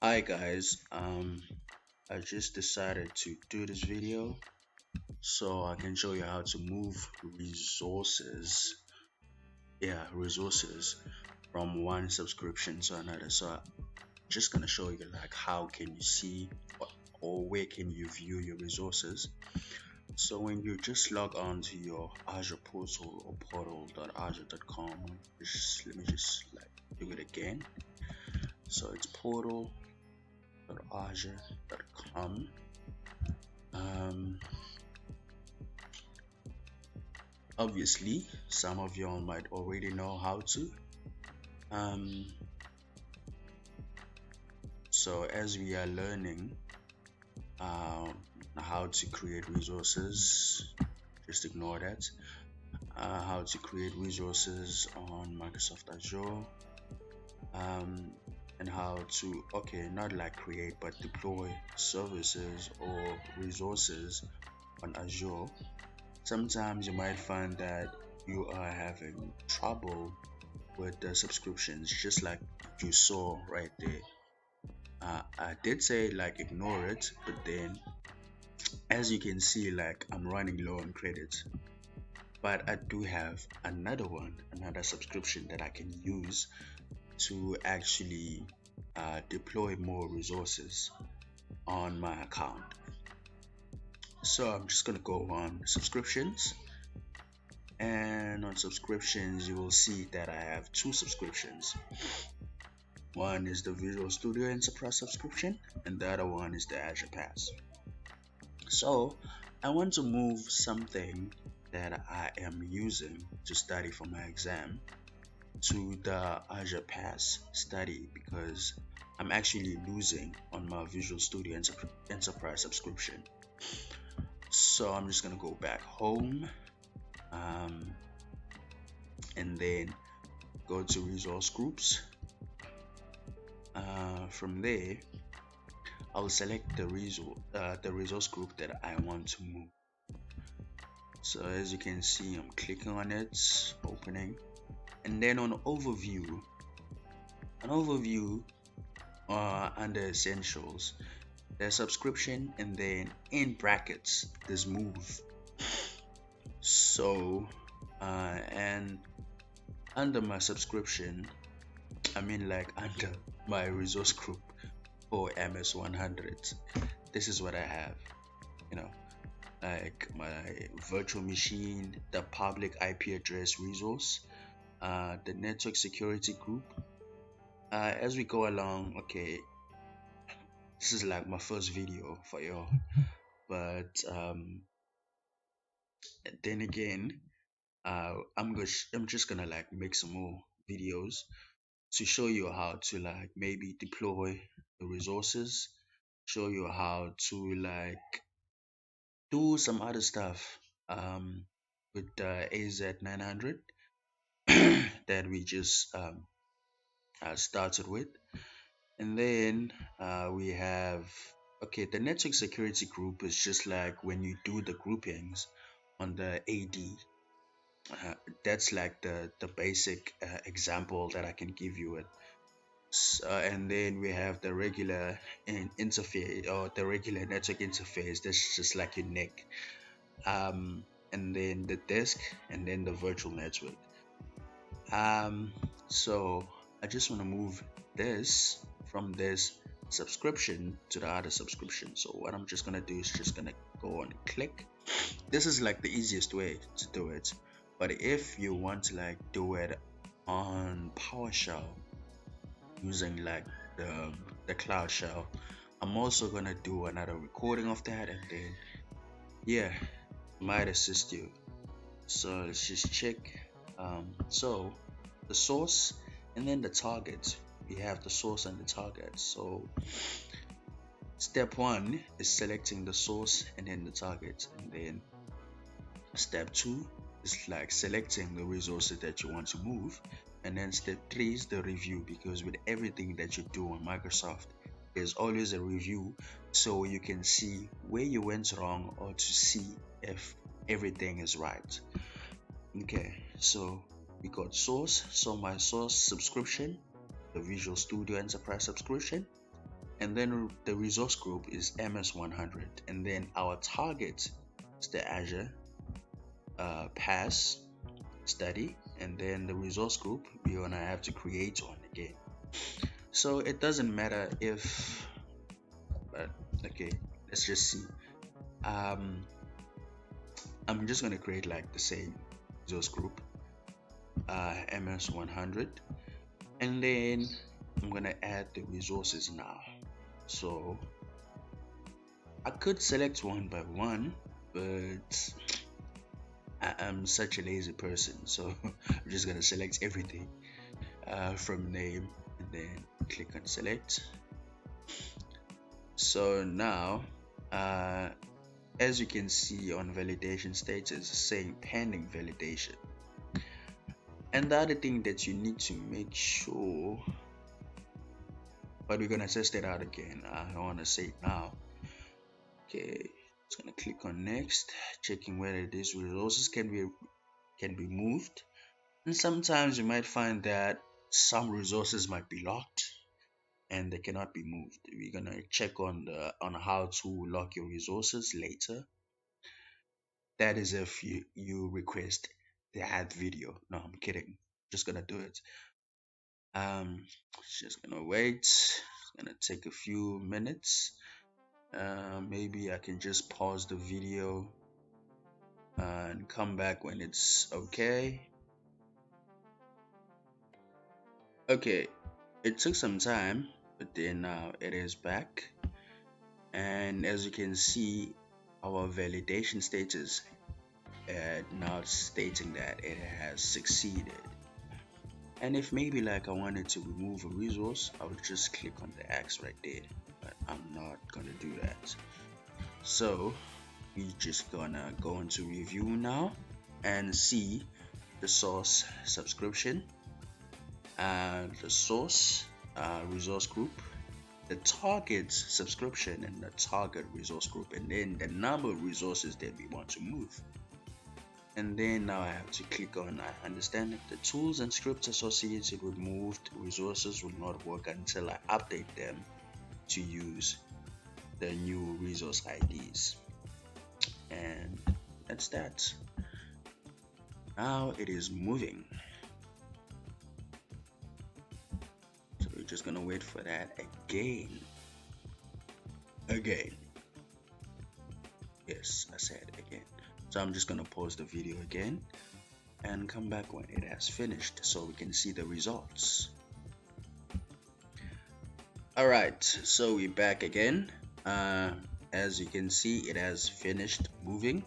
Hi guys, I just decided to do this video so I can show you how to move resources from one subscription to another. So I'm just gonna show you like how can you see or where can you view your resources. So when you just log on to your Azure Portal or portal.azure.com, just let me just like do it again. So it's portal.azure.com. Um, Obviously, some of y'all might already know how to. Um, so as we are learning um, how to create resources, just ignore that. How to create resources on Microsoft Azure, um, and how to not like create but deploy services or resources on Azure. Sometimes you might find that you are having trouble with the subscriptions, just like you saw right there. I did say like ignore it, but then as you can see, like I'm running low on credits, but I do have another subscription that I can use to actually deploy more resources on my account. So I'm just gonna go on subscriptions, and on subscriptions you will see that I have two subscriptions. One is the Visual Studio Enterprise subscription, and the other one is the Azure Pass. So I want to move something that I am using to study for my exam to the Azure Pass study because I'm actually losing on my Visual Studio Enterprise subscription. So I'm just gonna go back home, um, and then go to resource groups. From there, I'll select the resource group that I want to move. So as you can see, I'm clicking on it, opening, and then on overview, under essentials, there's subscription, and then in brackets there's move. So and under my subscription, I mean like under my resource group for MS100, this is what I have, you know, like my virtual machine, the public IP address resource, the network security group. As we go along, okay, this is like my first video for y'all, but then again, I'm just gonna like make some more videos to show you how to like maybe deploy the resources, show you how to like do some other stuff with the AZ900 that we just started with. And then we have, okay, the network security group is just like when you do the groupings on the AD. That's like the basic example that I can give you it. And then we have the regular interface or the regular network interface. That's just like your NIC. And then the disk, and then the virtual network. So I just want to move this from this subscription to the other subscription. So what I'm just gonna do is just gonna go on and click. This is like the easiest way to do it. But if you want to like do it on PowerShell using like the Cloud Shell, I'm also gonna do another recording of that, and then yeah, might assist you. So let's just check. So the source and then the target. We have the source and the target. So step one is selecting the source and then the target, and then step two is like selecting the resources that you want to move, and then step three is the review, because with everything that you do on Microsoft, there's always a review, so you can see where you went wrong or to see if everything is right. Okay, so we got source. So my source subscription, the Visual Studio Enterprise subscription. and then the resource group is MS100, and then our target is the Azure Pass study, and then the resource group we're gonna have to create one again. So it doesn't matter if, but okay, let's just see. um I'm just gonna create like the same resource group, MS100, and then I'm gonna add the resources now. So I could select one by one, but I'm such a lazy person, so I'm just gonna select everything from name and then click on select. So now, as you can see on validation status, it's saying pending validation. And the other thing that you need to make sure, but we're gonna test it out again. I don't want to say it now. Okay, just gonna click on next, checking whether these resources can be moved. And sometimes you might find that some resources might be locked and they cannot be moved. We're gonna check on how to lock your resources later. That is if you request that video. No, I'm kidding. Just gonna do it. Just gonna wait. It's gonna take a few minutes. Maybe I can just pause the video and come back when it's okay. Okay, it took some time, but then now it is back. And as you can see, our validation status now stating that it has succeeded. And if maybe like I wanted to remove a resource, I would just click on the X right there, but I'm not gonna do that. So we're just gonna go into review now and see the source subscription and the source resource group, the target subscription and the target resource group, and then the number of resources that we want to move. And then now I have to click on I understand that the tools and scripts associated with moved resources will not work until I update them to use the new resource IDs. And that's that. Now it is moving. So we're just gonna wait for that again. Yes, I said again. So I'm just gonna pause the video again and come back when it has finished so we can see the results. Alright, so we're back again. As you can see, it has finished moving.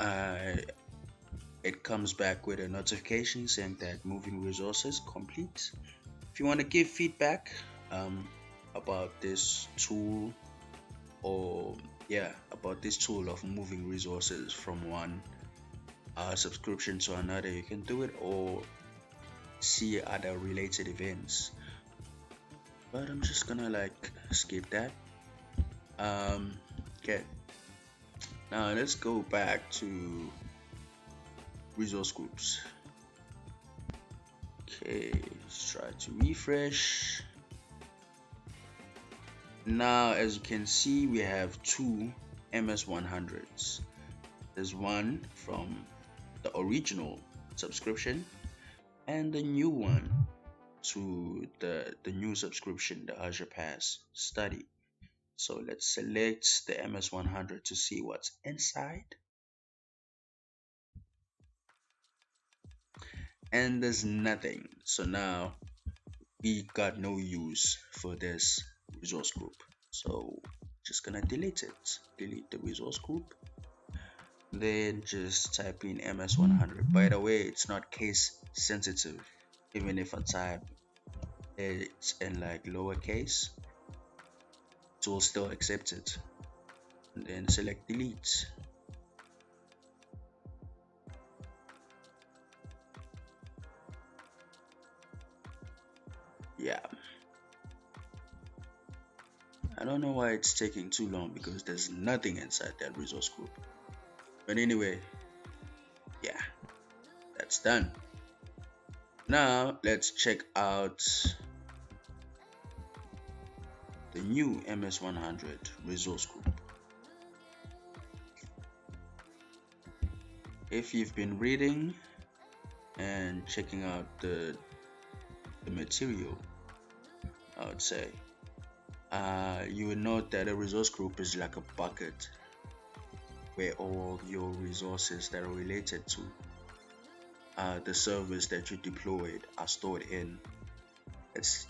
It comes back with a notification saying that moving resources complete. If you want to give feedback about this tool, or about this tool of moving resources from one subscription to another, you can do it, or see other related events, but I'm just gonna like skip that. Okay, now let's go back to resource groups. Okay, let's try to refresh. Now as you can see, we have two MS100s. There's one from the original subscription and the new one to the new subscription, the Azure Pass study. So let's select the MS100 to see what's inside. And there's nothing. So now we got no use for this resource group. So just gonna delete it. Delete the resource group. Then just type in MS100. By the way, it's not case sensitive. Even if I type it's in like lowercase, it will still accept it. And then select delete. Yeah, I don't know why it's taking too long, because there's nothing inside that resource group. But anyway, yeah, that's done. Now let's check out the new MS100 resource group. If you've been reading and checking out the material, I would say, you would note that a resource group is like a bucket where all your resources that are related to the servers that you deployed are stored in. It's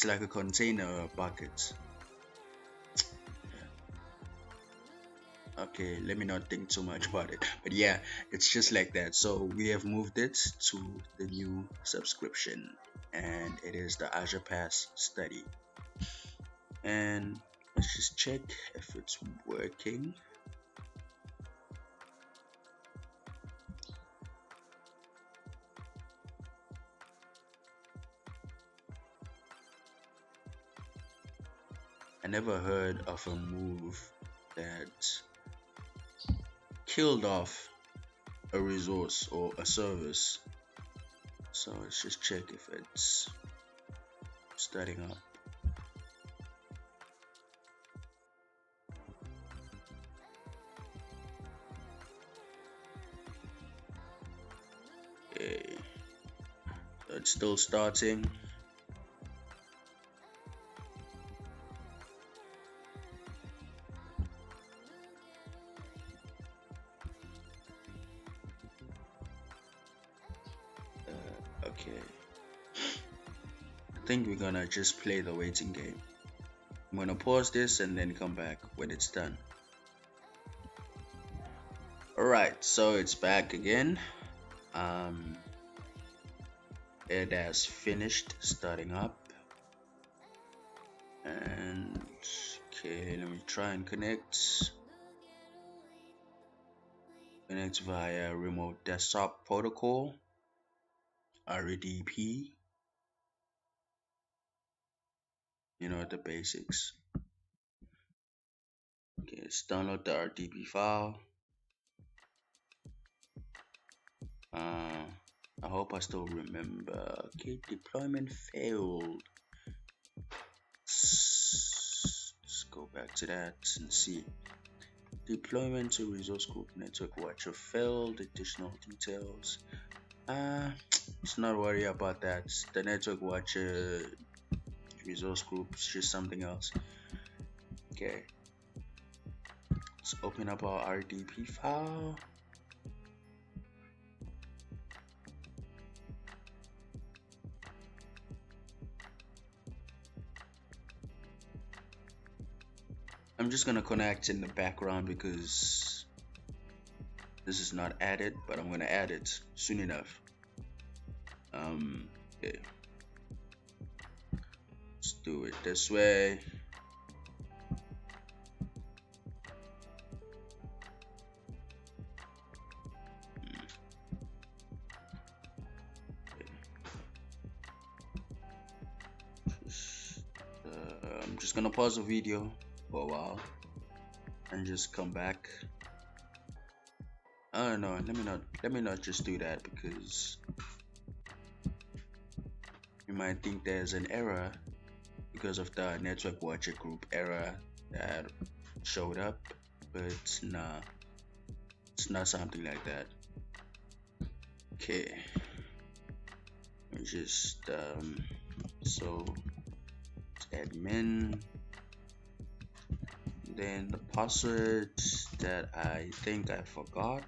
like a container bucket. Okay, let me not think too much about it, but yeah, it's just like that. So we have moved it to the new subscription, and it is the Azure Pass study. And let's just check if it's working. I never heard of a move that killed off a resource or a service. So let's just check if it's starting up. Okay, so it's still starting. Okay, I think we're gonna just play the waiting game. I'm gonna pause this and then come back when it's done. Alright, so it's back again. It has finished starting up. And okay, let me try and connect. Connect via remote desktop protocol, RDP. You know the basics. Okay, let's download the RDP file. I hope I still remember. Okay, deployment failed. Let's go back to that and see. Deployment to resource group network watcher failed. Additional details. Let's not worry about that. The network watcher resource group is just something else. Okay, let's open up our RDP file. I'm just gonna connect in the background because this is not added, but I'm gonna add it soon enough. Okay, let's do it this way. I'm just gonna pause the video for a while and just come back. Oh no, let me not just do that because you might think there's an error because of the network watcher group error that showed up, but nah, it's not something like that. Okay, let me just so admin, then the password that I think I forgot.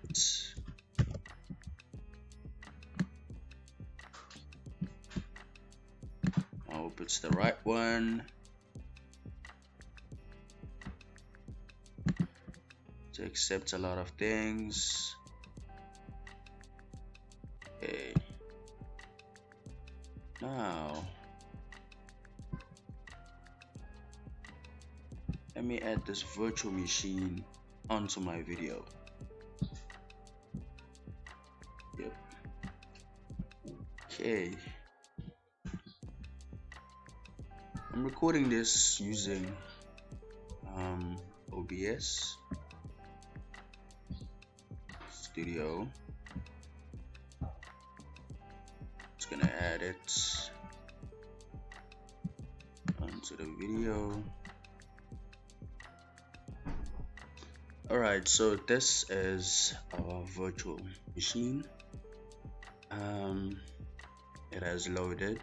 I hope it's the right one. To accept a lot of things. Okay. Now let me add this virtual machine onto my video. Yep. Okay. I'm recording this using OBS Studio. Just gonna add it onto the video. Alright, so this is our virtual machine. Um, it has loaded.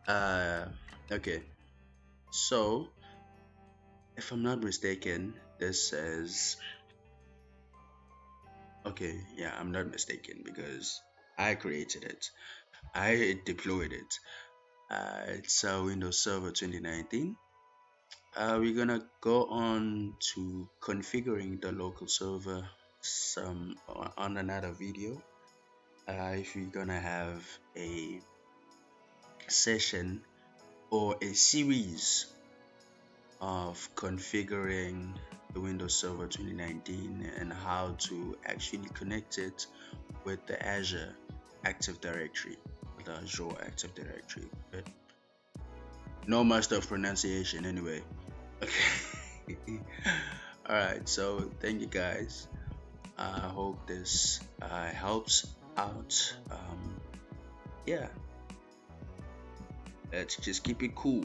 Uh, okay, so if I'm not mistaken, this is okay. Yeah, I'm not mistaken because I created it. I deployed it. It's Windows Server 2019. We're gonna go on to configuring the local server some on another video. If you're gonna have a session or a series of configuring the Windows Server 2019 and how to actually connect it with the Azure Active Directory, the Azure Active Directory. But no master of pronunciation anyway. Okay. All right. So thank you guys. I hope this helps out. Yeah. Let's just keep it cool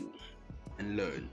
and learn.